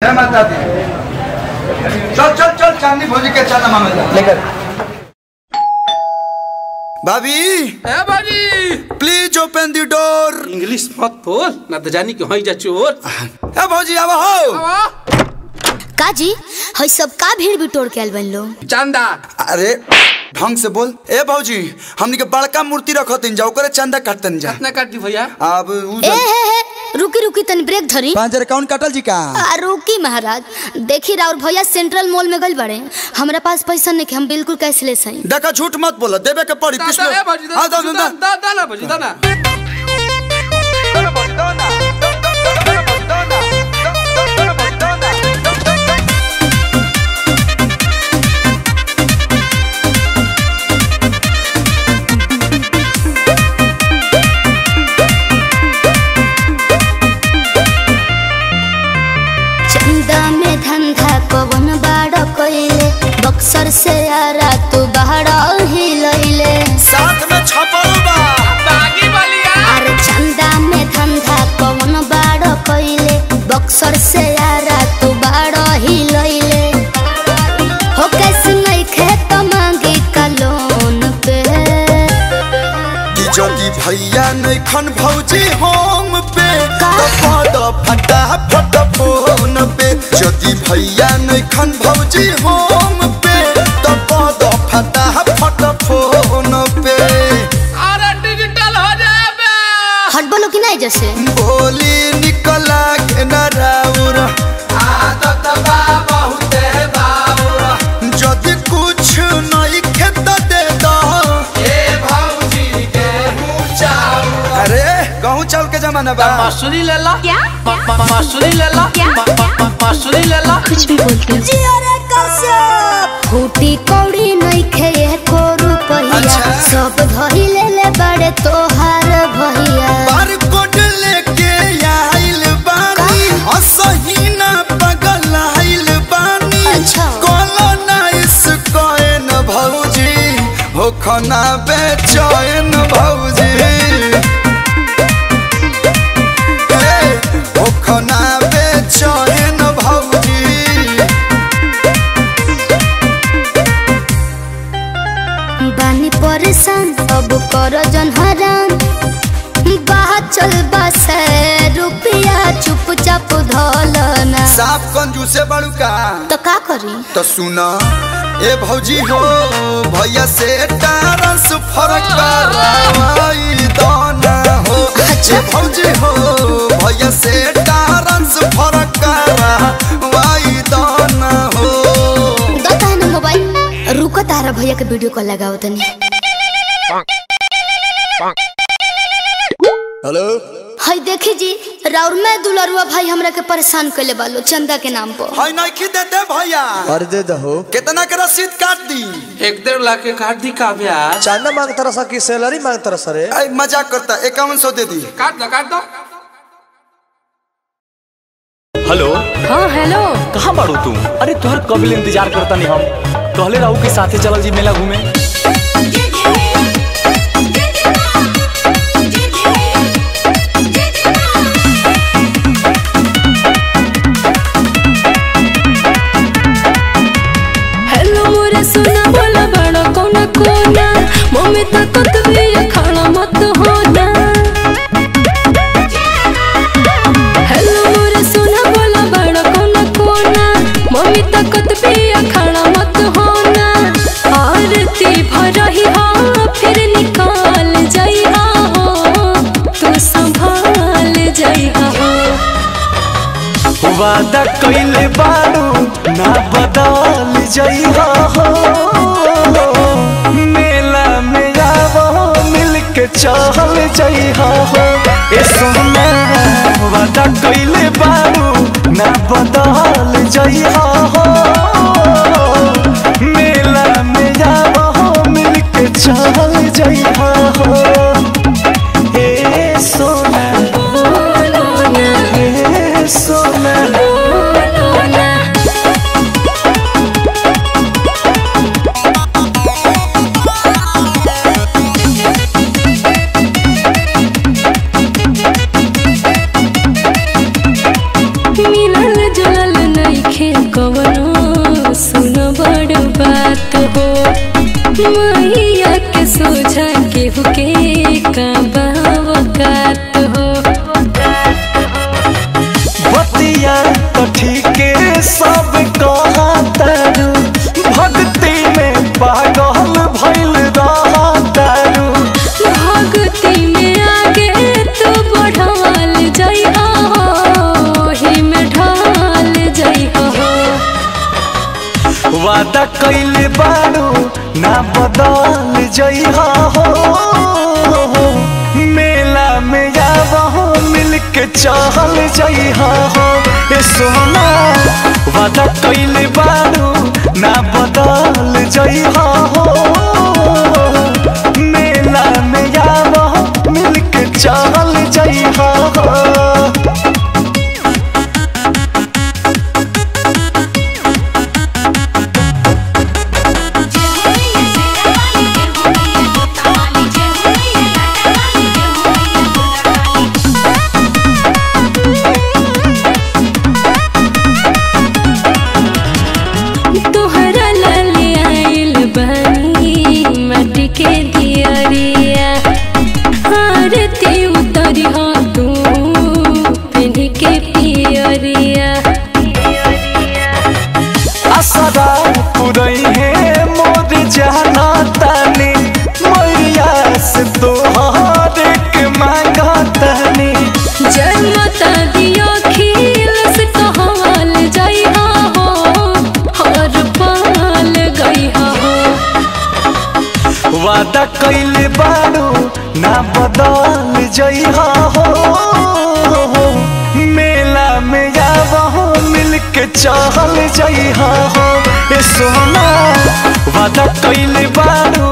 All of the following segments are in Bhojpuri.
जय माता दी। चल चल चल चांदी भौजी के चल मामा जा लेकर। भाभी भाभी please open the door. English मत बोल ना तो जानी कि होई जा चोर। भौजी आवा हो काजी हई सब का भीड़ बिटोर के आइल बन लो। चंदा अरे ढंग से बोल। ए भौजी हमनी के बड़का मूर्ति रखतिन जा ओकरे चंदा काटतन जा। कितना काट दी भैया? अब रुकी रुकी तनी ब्रेक धरी। 5000 अकाउंट काटल जी का। रुकी महाराज देखी राउर भैया सेंट्रल मॉल में गइल बड़े। हमरा पास पैसा नहीं कि हम बिल्कुल कैशलेस हई। देखा झूठ मत बोला देबे के पड़ी पिछले। हां दाना भौजी दाना। बक्सर से यारा तू बाहर हिलैले साथ में छपल बा बागी बलिया। अरे चंदा में धंधा कौन बाड़ कइले बक्सर से यारा तू बाहर हिलैले हो कैसे नहीं खेत मांगी का लोन पे जदी भैया नहीं खन भौजी होम पे तो फटा फट फोन पे। जदी भैया नहीं खन भौजी होम पे तो फटा फट फोन पे। अरे डिजिटल हो जाबे। हट बोलो कि नहीं जैसे बोली निकला के न राउर आदत बा बहुते बाउर। जदी कुछ नहीं खेत दे दो ए भौजी के चाउर। अरे गहूं चाउर के जमाना बा। मसूरी ले ला क्या मसूरी ले ला मसूरी ले ला। कुछ भी बोलते हो जी। अरे कसम फूटी कौड़ी नहीं खे को रुपया सब धरी ले ले बड़े तोहार भैया। बार कोड लेके आइल बानी हसही ना पगल आइल बानी। अच्छा कॉलोनाइज कोइन भौजी हो खाना बेचैन भौजी हो खाना बेचैन भौजी। बानी परेशान अब कर जन हरान बात चल बस रुपया चुपचाप धोलना। साफ कंजूसे बड़ू का तो का करी तो सुना ए भौजी हो भैया से ट्रांसफर करवाई दाना हो। ए भौजी हो भैया से ट्रांसफर करवाई दाना हो। दता है ना मोबाइल रुको तारा भैया के वीडियो कॉल लगाओ तनी। हेलो हाय देखी जी राउर में दुलरुआ भाई हमरा के परेशान कइले बालो चंदा के नाम पर। हाय नहीं खी दे दे भैया। अरे दे दहो कितना के रसीद काट दी? 1.5 लाख के काट दी का ब्याज? चांदा मांगता रहा कि सैलरी मांगता रहा रे? आई मजाक करता 5100 दे दी। काट दो। हेलो हाँ हेलो कहाँ बाड़ू तुम? अरे तुहर कब इंतजार करता नहीं हम कहले रहू के साथे चलल जी मेला घूमे। हेलो मोरे सुना बोला बड़ा कोना कोना मम्मी तक भी खाना मत होना। हेलो मोरे सुना बोला बड़ा कोना कोना मम्मी तक भी खाना मत होना। आरती भरही हाँ फिर निकाल जाई हो तू संभाल जाई हो। वादा कइले बाड़ू ना बदल जइहा हो। मेला में आवो मिलके चल जइहा हो। ए सोना वादा कइले बाड़ू ना बदल जइहा हो। मेला में आवो मिलके चल जइहा हो। ए सोना ए सोना मिलल जुलल तो ठीक सब कहतारू भक्ति में पागल भइल रहतारू भक्ति में आगे तू बढ़ाल जइहा ओही में ढाल जइहा वादा कइले बारू ना बदल जइहा हो मेला में आबहो मिलके चहल जइहा हो ए सोना वादा कइले बारू ना बदल जइहा हो मेला में आबहो मिलके चहल जइहा हो के दियरिया आरती उतरी हो तू पिन्ह के पियरिया असरा पुरई है मोर जाना तानी मैया से तोहर के मांगा तानी जन्मता दियो खील से कहवाल जइहा हो हर पाल गइहा हो वादा कइले बारू ना बदल जइहा हो मेला में आबहो मिलके चहल जइहा हो ए सोना वादा कइले बारू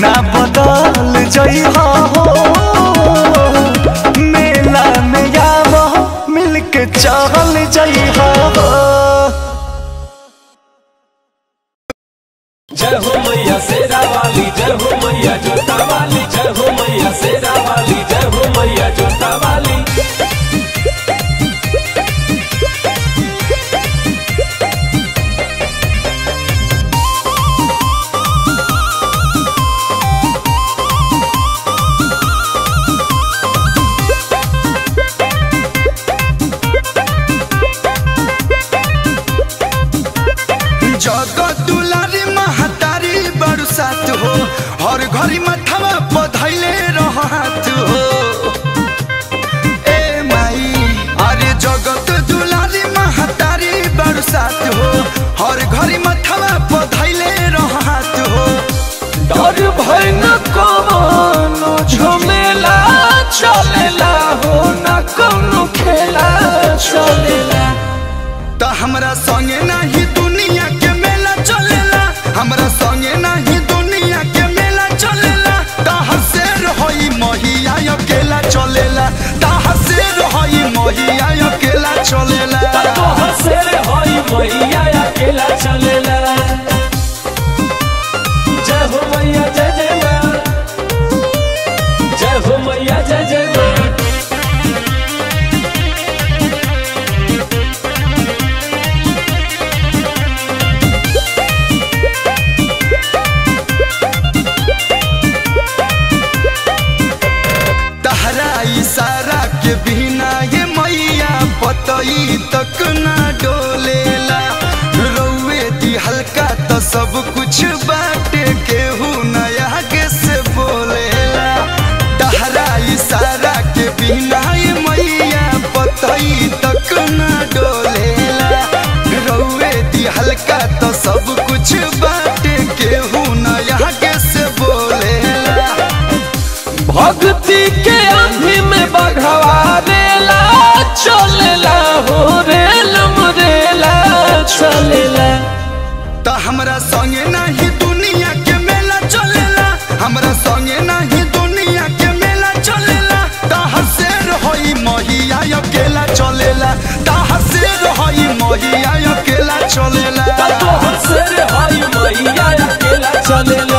ना बदल जइहा हो मेला में आबहो मिलके चहल जइहा हो जय हो मैया शेरा वाली जय हो मैया जोता वाली जय हो मैया शेरा वाली जय हो मैया जोता वाली जगत दुलारी महतारी बरसात हो हर घड़ी मथवा बधैले रहत हो ए माई अरे जगत दुलारी महतारी बरसात हो हर घड़ी मथवा बधैले रहत हो डर भय न कोनो झमेला चलेला हो न कोनो खेला चलेला त हमरा संगे नाही दुनिया के मेला चलेला हमरा संगे नाही दुनिया के मेला चलेला ताहा से रही महिया अकेला चलेला ताहा से रही महिया अकेला चलेला ताहा से रही मैया अकेला चलेला जय हो मैया जय जय मां जय हो मैया जय जय मां इशारा के बिना ये मैया पतई तक ना डोलेला रौवे दी हल्का तो सब कुछ बाटे केहू नया के से बोलेला तहरा इशारा के बिना ये मैया पतई तक ना डोलेला रौवे दी हल्का तो सब कुछ बाटे केहू नया के से बोलेला भक्ति के आंधी में बघवा रेला चलेला हो रेल मुरेला चलेला त हमरा संगे नाही दुनिया के मेला चलेला हमरा संगे नाही दुनिया के मेला चलेला ताहा से रही महिया अकेला चलेला ताहा से रही महिया अकेला चलेला ताहा से रही मैया अकेला चलेला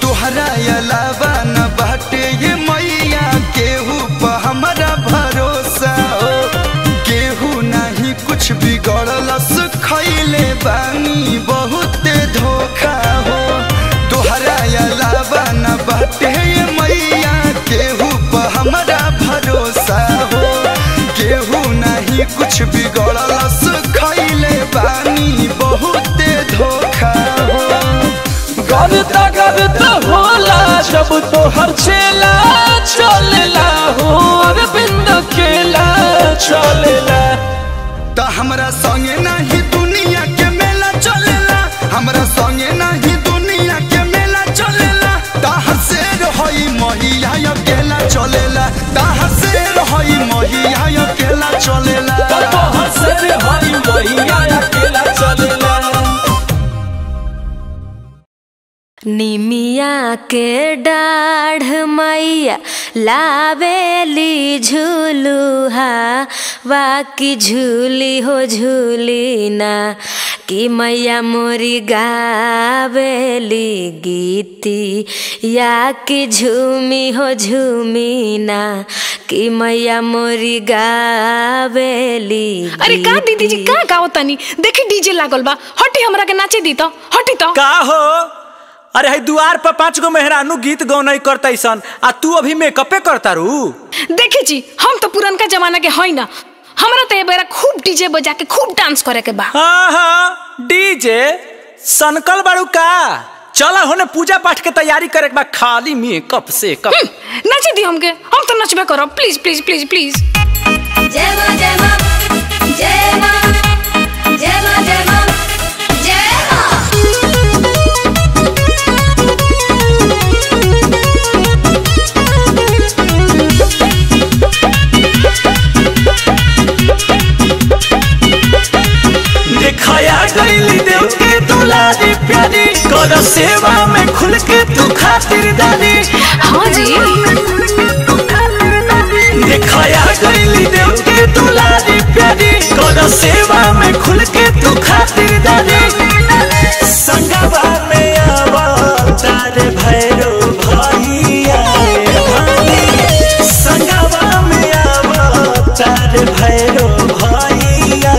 तुहरा अलावा न बाटे ये गड़लस खैले बानी बहुते धोखा हो। गर्दा होला जब तोहर चेला चलेला हो अरविंद केला चलेला। त हमरा संगे नहीं दुनिया के मेला चलेला, हमरा संगे नहीं दुनिया के मेला चलेला। ताहर से रही महिया अकेला चलेला, ताहर से रही महिया अकेला चलेला। तोहर से रही महिया अकेला चलेला। निमिया के डाढ़ मैया लावेली झूलुहा वाकी झूली हो झूली ना कि मैया मोरी गावेली गीती या कि झूमी हो झूमी ना कि मैया मोरी गावेली। अरे का दीदी जी का गाओ तनी देखी डीजे लागल बा, हटी हमरा के नाचे दी तो हटी तो का हो। अरे है दुआर पर 5 गो मेहरानू गीत गौनाई करता सन आ तू अभी मेकअपे करता रू। देखी जी हम तो पुरनका जमाना के हई ना, हमरा तो ये बेरा खूब डीजे बजा के खूब डांस करे के बा। हाँ डीजे सनकल बाड़ू का। चला होने पूजा पाठ के तैयारी करे के बा, खाली मेकअप से कप नाचे दी हमके, हम तो नचबे करब। Please please please please. जय मां जय मां जय मां जय मां जय मां जय मां। दिखाया गईली देव के दुलारी प्यारी कर सेवा में खुल के तू खातिरदारी। हाँ जी दिखाया गईली देव के दुलारी प्यारी कर सेवा में खुल के तू खातिरदारी। संगवा में अवतार भैरो भैया संगवा में अवतार भैरो भैया।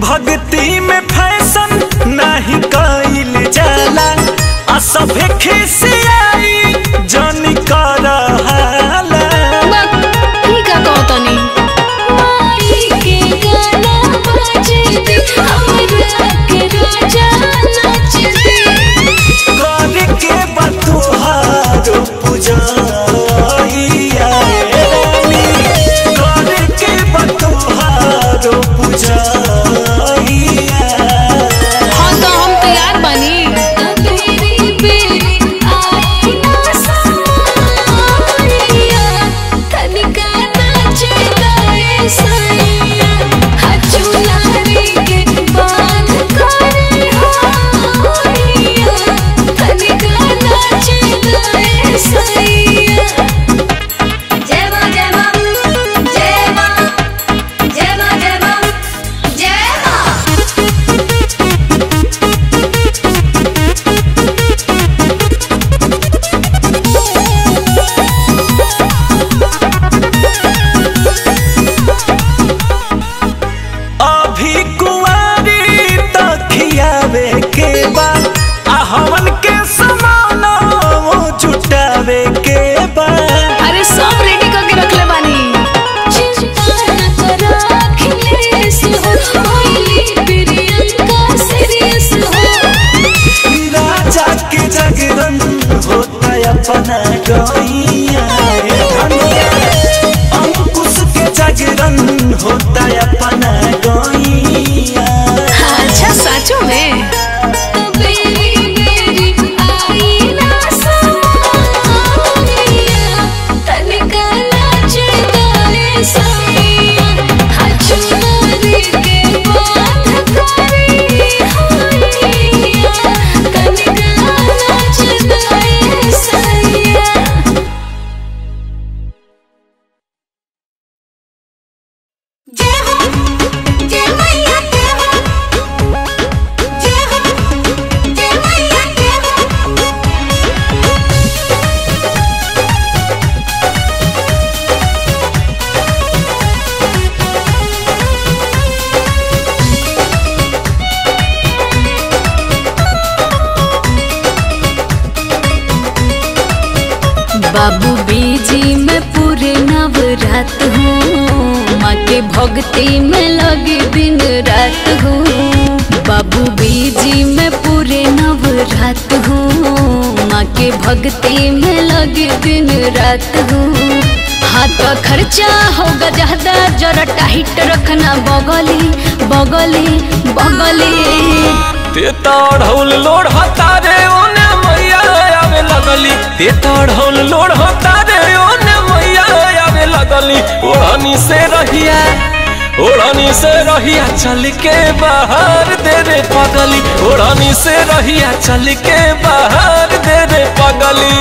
भक्ति में फैशन नहीं कइल जाला आ सभे खिसियाई जनी कर हाला। ई का कहतनी माई के गाना बजे दी हमरा के राजा नाच दी। कर के बतुहारो पूजैया रानी कर के बतुहारो पूजैया। हाँ तो हम तैयार बनी। बेरी बेरी आई ना सारिया तनिका नाचे गाए सैया हचुनारी के बांध करे होइया तनिका नाचे गाए सैया। जय मां जय मां जय मां जय मां जय मां जय मां। अभी कुंवारी तखियावे के बाद आ हवन के समान जुटावे के बाद। अरे सब रेडी करके रख ले बानी। चिंता न करो अखिलेश हो मोइली प्रियंका सीरियस हो। राजा के जागरण होता अपना गैया अंकुश के जागरण होता अपना गैया। अच्छा सचो में बेरी बेरी आई ना सारिया तनिका नाचे गाए सैया हचुनारी के बांध करे जय हो जय मैया जय हो जय हो जय मैया जय हो। बाबू बीजी में पूरे नवरात हूँ, माँ के भक्ति में लगी दिन रात हूँ। बाबू बीजी में पूरे नवरात हूँ, माँ के भक्ति में लगी दिन रात हूँ। हाथ का खर्चा होगा ज्यादा, जरा टाइट रखना बगली बगली बगली। ते ताढ़ौल लोढ़ हतारे ओने मैया आवे लगली, ते ताढ़ौल लोढ़ हतारे ओने मैया आवे लगली। ओढ़नी से रहिया, ओढ़नी से रहिया चल के बाहर दे रे पगली। ओढ़नी से रहिया चल के बाहर दे रे पगली।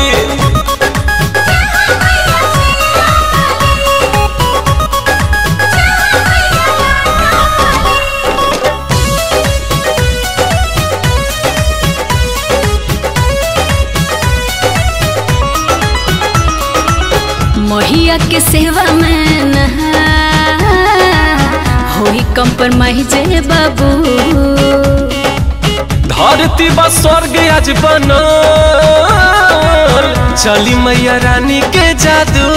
मैया के सेवा में नहा होई कंप्रोमाइज बाबू। धरती बा स्वर्ग आज बनल, चली मैया रानी के जादू,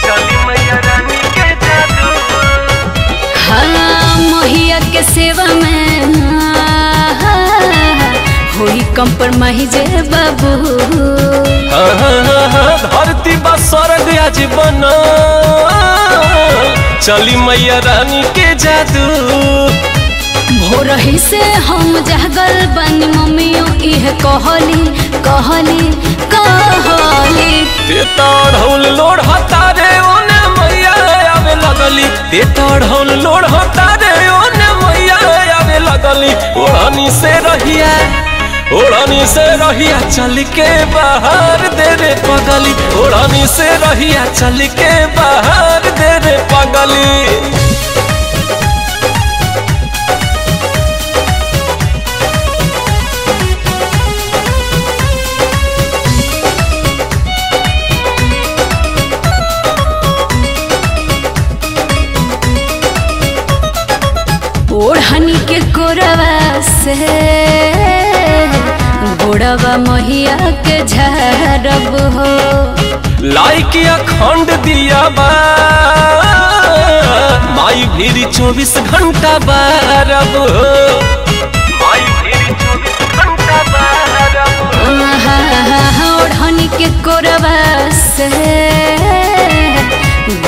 चली मैया रानी के जादू। हाँ मैया के सेवा में नहा होई कंप्रोमाइज बाबू। धरती बा स्वर्ग आज बनल, चली मैया रानी के जादू। भोरही से हम जागल बनी, मम्मियों इह कहली कहली कहली। ते ताढ़ौल लोढ़ हतारे ओने मैया आवे लगली, ते ताढ़ौल लोढ़ हतारे ओने मैया आवे लगली। ओढ़नी से रहिया, ओढ़नी से रहिया चल के बाहर दे रे पगली। ओढ़नी से रहिया चल के बाहर दे रे पगली। ओढ़नी के कोरवा से गोड़वा मैया के झरब हो। लाइक अखंड दिया बा माई भीरी 24 घंटा बारब हो, माई भीरी 24 घंटा बारब हो। ओढ़नी के कोरवा से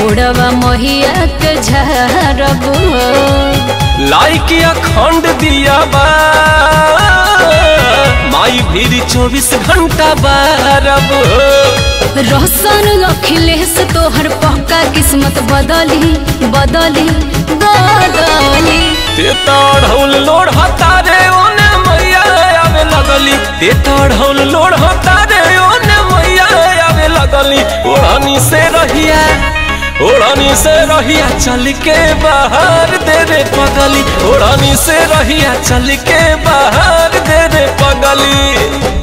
गोड़वा मैया के झरब हो। लाइक अखंड दिया बा माई भीरी 24 घंटा बारब हो। रोशन अखिलेश तोहर पक्का किस्मत बदली बदली बदली। ते ताढ़ौल लोढ़ हतारे ओने मैया आवे लगली, ते ताढ़ौल लोढ़ हतारे ओने मैया आवे लगली। ओढ़नी से रहिया, ओढ़नी से रहिया चल के बाहर दे रे पगली। ओढ़नी से रहिया चल के बाहर दे रे पगली।